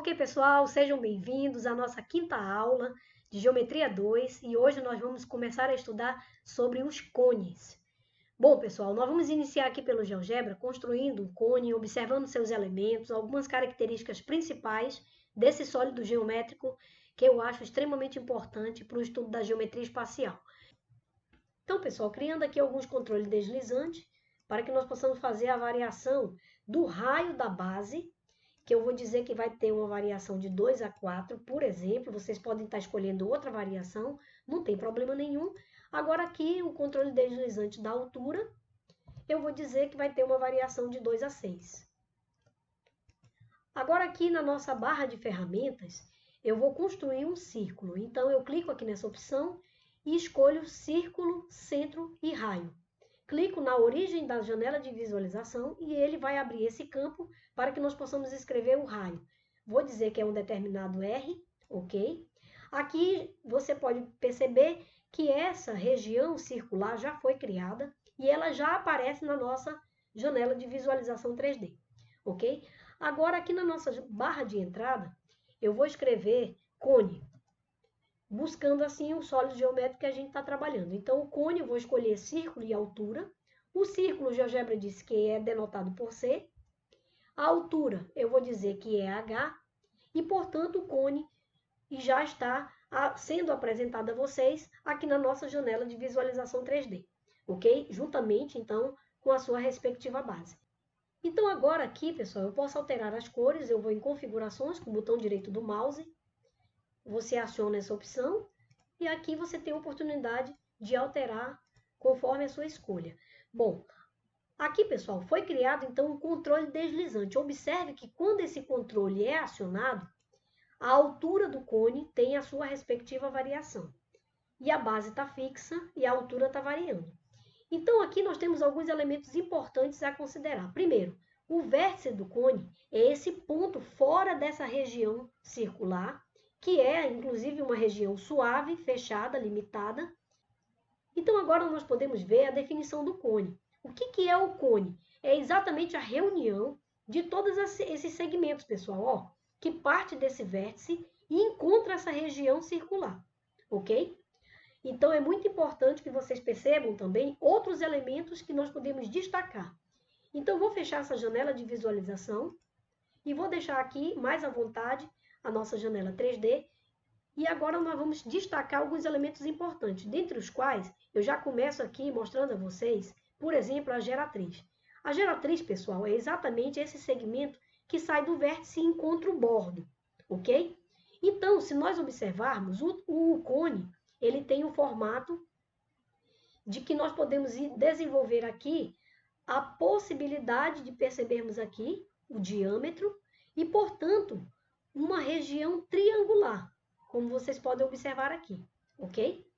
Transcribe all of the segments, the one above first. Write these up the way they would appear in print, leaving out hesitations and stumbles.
Ok, pessoal, sejam bem-vindos à nossa quinta aula de Geometria 2 e hoje nós vamos começar a estudar sobre os cones. Bom, pessoal, nós vamos iniciar aqui pelo GeoGebra, construindo um cone, observando seus elementos, algumas características principais desse sólido geométrico que eu acho extremamente importante para o estudo da geometria espacial. Então, pessoal, criando aqui alguns controles deslizantes para que nós possamos fazer a variação do raio da base, que eu vou dizer que vai ter uma variação de 2 a 4, por exemplo, vocês podem estar escolhendo outra variação, não tem problema nenhum. Agora aqui, o controle deslizante da altura, eu vou dizer que vai ter uma variação de 2 a 6. Agora aqui na nossa barra de ferramentas, eu vou construir um círculo. Então, eu clico aqui nessa opção e escolho círculo, centro e raio. Clico na origem da janela de visualização e ele vai abrir esse campo para que nós possamos escrever o raio. Vou dizer que é um determinado R, ok? Aqui você pode perceber que essa região circular já foi criada e ela já aparece na nossa janela de visualização 3D, ok? Agora aqui na nossa barra de entrada, eu vou escrever cone, buscando assim o sólido geométrico que a gente está trabalhando. Então, o cone eu vou escolher círculo e altura. O círculo, o GeoGebra diz que é denotado por C. A altura, eu vou dizer que é H. E, portanto, o cone já está sendo apresentado a vocês aqui na nossa janela de visualização 3D. Ok? Juntamente, então, com a sua respectiva base. Então, agora aqui, pessoal, eu posso alterar as cores. Eu vou em configurações com o botão direito do mouse. Você aciona essa opção e aqui você tem a oportunidade de alterar conforme a sua escolha. Bom, aqui, pessoal, foi criado então um controle deslizante. Observe que quando esse controle é acionado, a altura do cone tem a sua respectiva variação. E a base está fixa e a altura está variando. Então, aqui nós temos alguns elementos importantes a considerar. Primeiro, o vértice do cone é esse ponto fora dessa região circular, que é, inclusive, uma região suave, fechada, limitada. Então, agora nós podemos ver a definição do cone. O que é o cone? É exatamente a reunião de todos esses segmentos, pessoal, ó, que parte desse vértice e encontra essa região circular, ok? Então, é muito importante que vocês percebam também outros elementos que nós podemos destacar. Então, vou fechar essa janela de visualização e vou deixar aqui mais à vontade a nossa janela 3D, e agora nós vamos destacar alguns elementos importantes, dentre os quais eu já começo aqui mostrando a vocês, por exemplo, a geratriz. A geratriz, pessoal, é exatamente esse segmento que sai do vértice e encontra o bordo, ok? Então, se nós observarmos, o cone, ele tem um formato de que nós podemos desenvolver aqui a possibilidade de percebermos aqui o diâmetro e, portanto, uma região triangular, como vocês podem observar aqui, ok?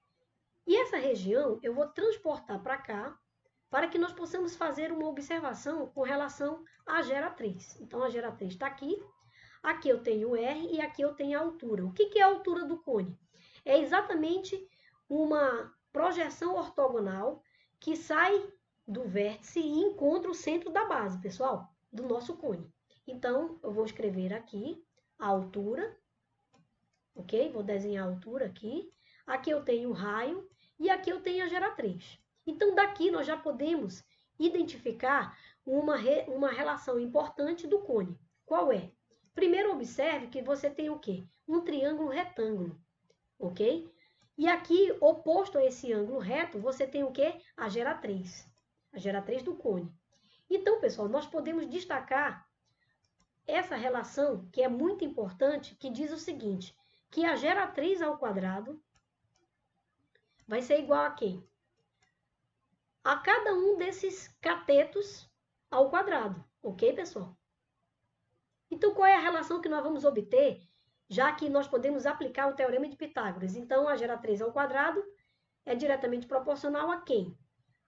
E essa região eu vou transportar para cá, para que nós possamos fazer uma observação com relação à geratriz. Então, a geratriz está aqui eu tenho o R e aqui eu tenho a altura. O que é a altura do cone? É exatamente uma projeção ortogonal que sai do vértice e encontra o centro da base, pessoal, do nosso cone. Então, eu vou escrever aqui a altura, ok? Vou desenhar a altura aqui. Aqui eu tenho o raio e aqui eu tenho a geratriz. Então, daqui nós já podemos identificar uma relação importante do cone. Qual é? Primeiro, observe que você tem o quê? Um triângulo retângulo, ok? E aqui, oposto a esse ângulo reto, você tem o quê? A geratriz do cone. Então, pessoal, nós podemos destacar essa relação, que é muito importante, que diz o seguinte, que a geratriz ao quadrado vai ser igual a quem? A cada um desses catetos ao quadrado, ok, pessoal? Então, qual é a relação que nós vamos obter, já que nós podemos aplicar o teorema de Pitágoras? Então, a geratriz ao quadrado é diretamente proporcional a quem?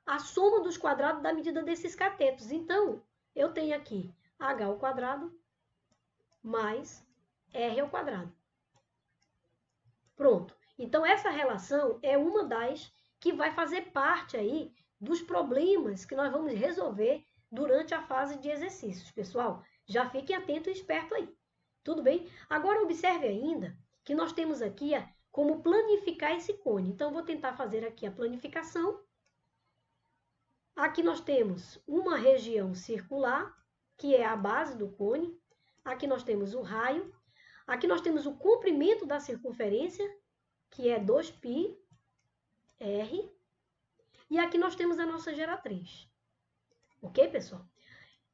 A soma dos quadrados da medida desses catetos. Então, eu tenho aqui h ao quadrado mais r ao quadrado. Pronto. Então, essa relação é uma das que vai fazer parte aí dos problemas que nós vamos resolver durante a fase de exercícios. Pessoal, já fiquem atentos e espertos aí, Tudo bem? Agora, observe ainda que nós temos aqui como planificar esse cone. Então, vou tentar fazer aqui a planificação. Aqui nós temos uma região circular, que é a base do cone. Aqui nós temos o raio. Aqui nós temos o comprimento da circunferência, que é 2πr. E aqui nós temos a nossa geratriz. Ok, pessoal?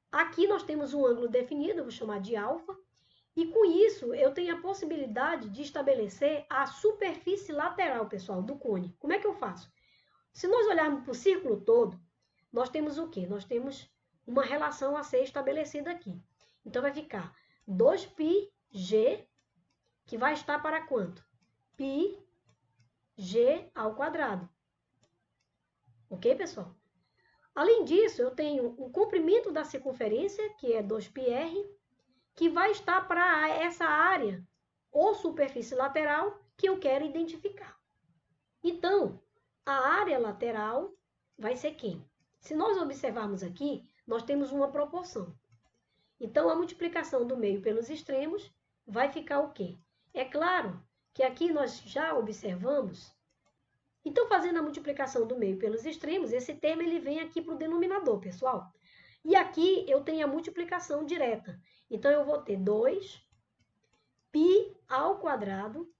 Aqui nós temos um ângulo definido, eu vou chamar de alfa. E com isso, eu tenho a possibilidade de estabelecer a superfície lateral, pessoal, do cone. Como é que eu faço? Se nós olharmos para o círculo todo, nós temos o quê? Nós temos uma relação a ser estabelecida aqui. Então, vai ficar 2πg, que vai estar para quanto? πg ao quadrado. Ok, pessoal? Além disso, eu tenho o comprimento da circunferência, que é 2πr, que vai estar para essa área ou superfície lateral que eu quero identificar. Então, a área lateral vai ser quem? Se nós observarmos aqui, nós temos uma proporção. Então, a multiplicação do meio pelos extremos vai ficar o quê? É claro que aqui nós já observamos. Então, fazendo a multiplicação do meio pelos extremos, esse termo ele vem aqui para o denominador, pessoal. E aqui eu tenho a multiplicação direta. Então, eu vou ter 2π ao quadrado,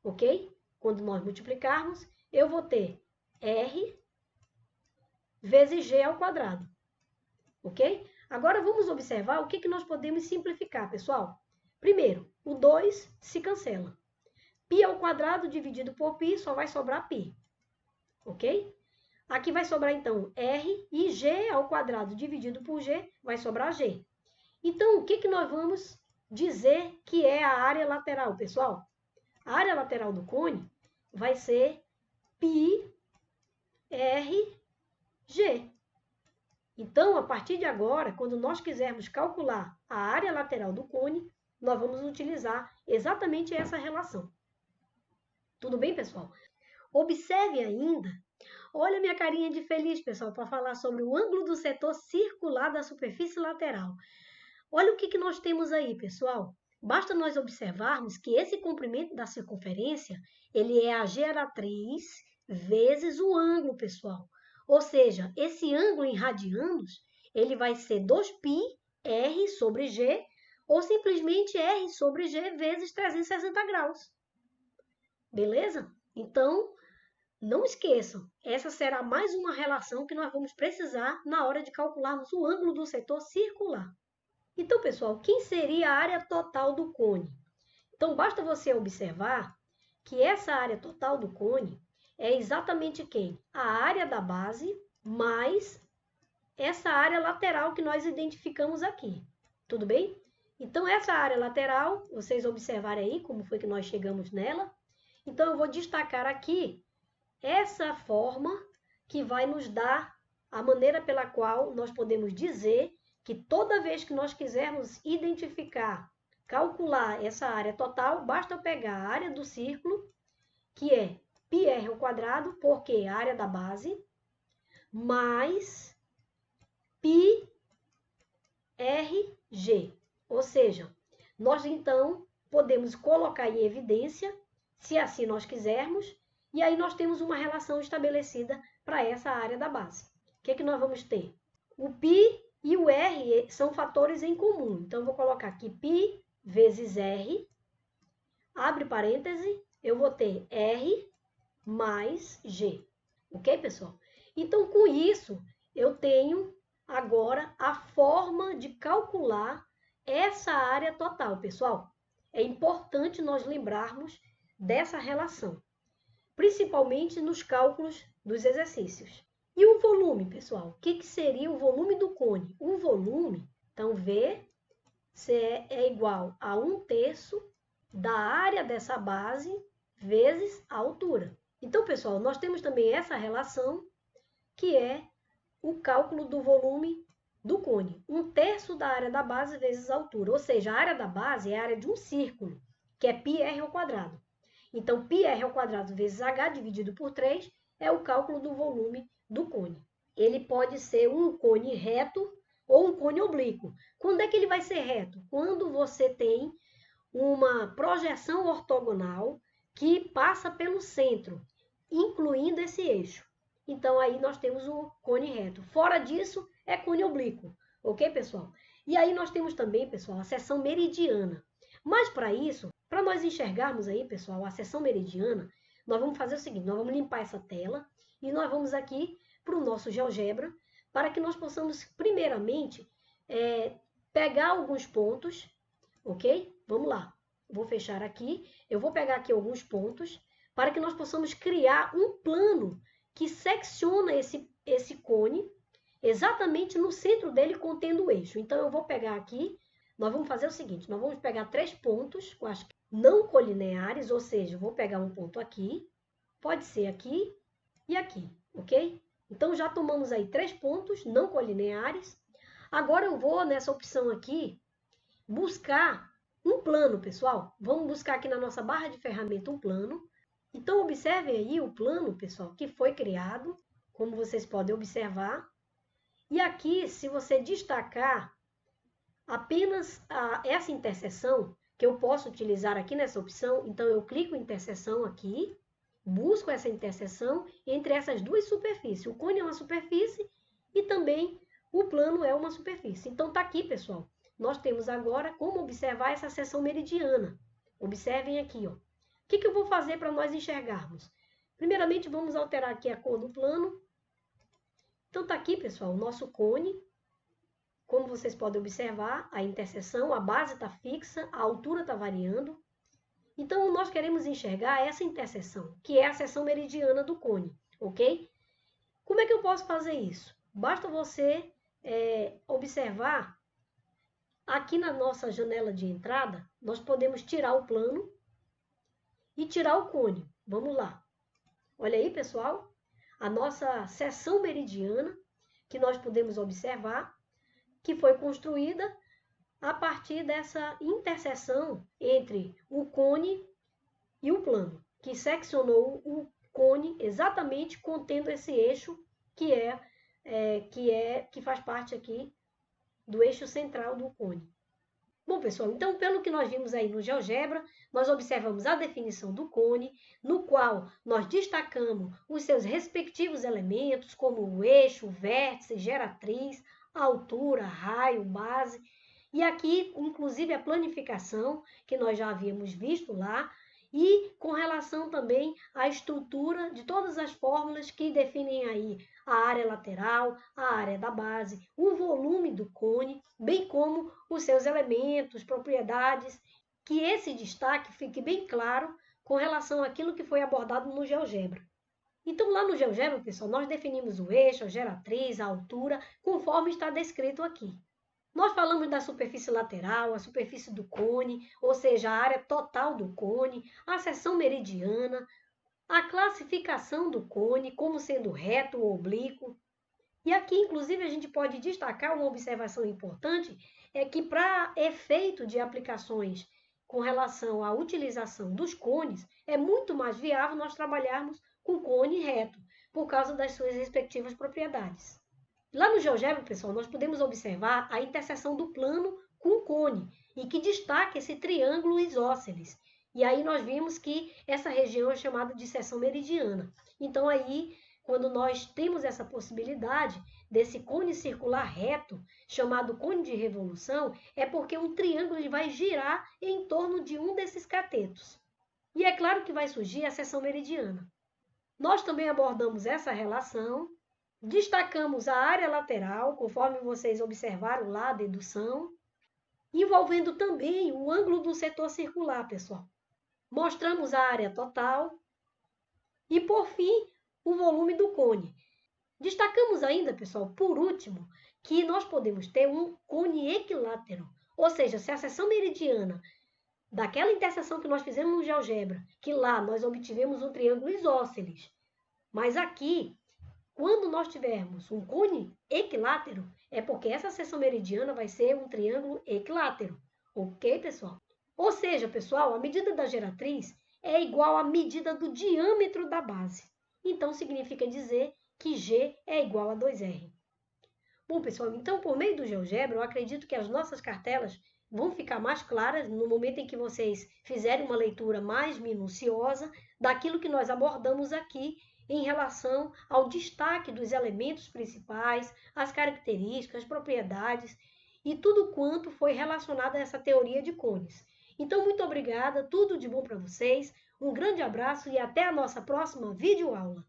ok? Quando nós multiplicarmos, eu vou ter r vezes g ao quadrado, ok? Agora, vamos observar o que nós podemos simplificar, pessoal. Primeiro, o 2 se cancela. Π ao quadrado dividido por π só vai sobrar π, ok? Aqui vai sobrar, então, r e g ao quadrado dividido por g vai sobrar g. Então, o que nós vamos dizer que é a área lateral, pessoal? A área lateral do cone vai ser πrg. Então, a partir de agora, quando nós quisermos calcular a área lateral do cone, nós vamos utilizar exatamente essa relação. Tudo bem, pessoal? Observe ainda, olha minha carinha de feliz, pessoal, para falar sobre o ângulo do setor circular da superfície lateral. Olha o que nós temos aí, pessoal. Basta nós observarmos que esse comprimento da circunferência, ele é a geratriz vezes o ângulo, pessoal. Ou seja, esse ângulo em radianos, ele vai ser 2πr sobre g, ou simplesmente r sobre g vezes 360 graus. Beleza? Então, não esqueçam, essa será mais uma relação que nós vamos precisar na hora de calcularmos o ângulo do setor circular. Então, pessoal, quem seria a área total do cone? Então, basta você observar que essa área total do cone é exatamente quem? A área da base mais essa área lateral que nós identificamos aqui. Tudo bem? Então, essa área lateral, vocês observarem aí como foi que nós chegamos nela. Então, eu vou destacar aqui essa forma que vai nos dar a maneira pela qual nós podemos dizer que toda vez que nós quisermos identificar, calcular essa área total, basta eu pegar a área do círculo, que é πr ao quadrado, porque é a área da base, mais πrg. Ou seja, nós então podemos colocar em evidência, se assim nós quisermos, e aí nós temos uma relação estabelecida para essa área da base. O que nós vamos ter? O π e o r são fatores em comum. Então, eu vou colocar aqui π vezes r, abre parêntese, eu vou ter r mais g. Ok, pessoal? Então, com isso, eu tenho agora a forma de calcular essa área total, pessoal. É importante nós lembrarmos dessa relação, principalmente nos cálculos dos exercícios. E o volume, pessoal? O que seria o volume do cone? O volume, então, V é igual a 1/3 da área dessa base vezes a altura. Então, pessoal, nós temos também essa relação, que é o cálculo do volume do cone. 1/3 da área da base vezes a altura. Ou seja, a área da base é a área de um círculo, que é πr ao quadrado. Então, πr ao quadrado vezes h dividido por 3 é o cálculo do volume do cone. Ele pode ser um cone reto ou um cone oblíquo. Quando é que ele vai ser reto? Quando você tem uma projeção ortogonal que passa pelo centro, incluindo esse eixo. Então, aí nós temos o cone reto. Fora disso, é cone oblíquo. Ok, pessoal? E aí nós temos também, pessoal, a seção meridiana. Mas para isso, para nós enxergarmos aí, pessoal, a seção meridiana, nós vamos fazer o seguinte, nós vamos limpar essa tela e nós vamos aqui para o nosso GeoGebra, para que nós possamos, primeiramente, pegar alguns pontos, ok? Vamos lá. Vou fechar aqui. Eu vou pegar aqui alguns pontos para que nós possamos criar um plano que secciona esse cone exatamente no centro dele, contendo o eixo. Então, eu vou pegar aqui, nós vamos fazer o seguinte, nós vamos pegar 3 pontos não colineares, ou seja, eu vou pegar um ponto aqui, pode ser aqui e aqui, ok? Então, já tomamos aí 3 pontos não colineares. Agora, eu vou nessa opção aqui, buscar um plano, pessoal. Vamos buscar aqui na nossa barra de ferramenta um plano. Então, observem aí o plano, pessoal, que foi criado, como vocês podem observar. E aqui, se você destacar apenas essa interseção, que eu posso utilizar aqui nessa opção, então eu clico em interseção aqui, busco essa interseção entre essas duas superfícies. O cone é uma superfície e também o plano é uma superfície. Então, tá aqui, pessoal. Nós temos agora como observar essa seção meridiana. Observem aqui, ó. O que eu vou fazer para nós enxergarmos? Primeiramente, vamos alterar aqui a cor do plano. Então, tá aqui, pessoal, o nosso cone. Como vocês podem observar, a interseção, a base está fixa, a altura está variando. Então, nós queremos enxergar essa interseção, que é a seção meridiana do cone, ok? Como é que eu posso fazer isso? Basta você observar aqui na nossa janela de entrada, nós podemos tirar o plano e tirar o cone. Vamos lá. Olha aí, pessoal, a nossa seção meridiana, que nós podemos observar, que foi construída a partir dessa interseção entre o cone e o plano, que seccionou o cone exatamente contendo esse eixo que faz parte aqui do eixo central do cone. Bom, pessoal, então, pelo que nós vimos aí no GeoGebra, nós observamos a definição do cone, no qual nós destacamos os seus respectivos elementos, como o eixo, o vértice, geratriz, a altura, raio, base, e aqui, inclusive, a planificação, que nós já havíamos visto lá, e com relação também à estrutura de todas as fórmulas que definem aí a área lateral, a área da base, o volume do cone, bem como os seus elementos, propriedades, que esse destaque fique bem claro com relação àquilo que foi abordado no GeoGebra. Então, lá no GeoGebra, pessoal, nós definimos o eixo, a geratriz, a altura, conforme está descrito aqui. Nós falamos da superfície lateral, a superfície do cone, ou seja, a área total do cone, a seção meridiana, a classificação do cone como sendo reto ou oblíquo. E aqui, inclusive, a gente pode destacar uma observação importante, é que para efeito de aplicações com relação à utilização dos cones, é muito mais viável nós trabalharmos com cone reto, por causa das suas respectivas propriedades. Lá no GeoGebra, pessoal, nós podemos observar a interseção do plano com o cone e que destaca esse triângulo isósceles. E aí nós vimos que essa região é chamada de seção meridiana. Então aí, quando nós temos essa possibilidade desse cone circular reto, chamado cone de revolução, é porque um triângulo ele vai girar em torno de um desses catetos. E é claro que vai surgir a seção meridiana. Nós também abordamos essa relação. Destacamos a área lateral, conforme vocês observaram lá a dedução, envolvendo também o ângulo do setor circular, pessoal. Mostramos a área total e, por fim, o volume do cone. Destacamos ainda, pessoal, por último, que nós podemos ter um cone equilátero, ou seja, se a seção meridiana daquela interseção que nós fizemos no GeoGebra, que lá nós obtivemos um triângulo isósceles, mas aqui quando nós tivermos um cone equilátero, é porque essa seção meridiana vai ser um triângulo equilátero. Ok, pessoal? Ou seja, pessoal, a medida da geratriz é igual à medida do diâmetro da base. Então, significa dizer que G é igual a 2R. Bom, pessoal, então por meio do GeoGebra, eu acredito que as nossas cartelas vão ficar mais claras no momento em que vocês fizerem uma leitura mais minuciosa daquilo que nós abordamos aqui em relação ao destaque dos elementos principais, as características, as propriedades e tudo quanto foi relacionado a essa teoria de cones. Então, muito obrigada, tudo de bom para vocês, um grande abraço e até a nossa próxima videoaula.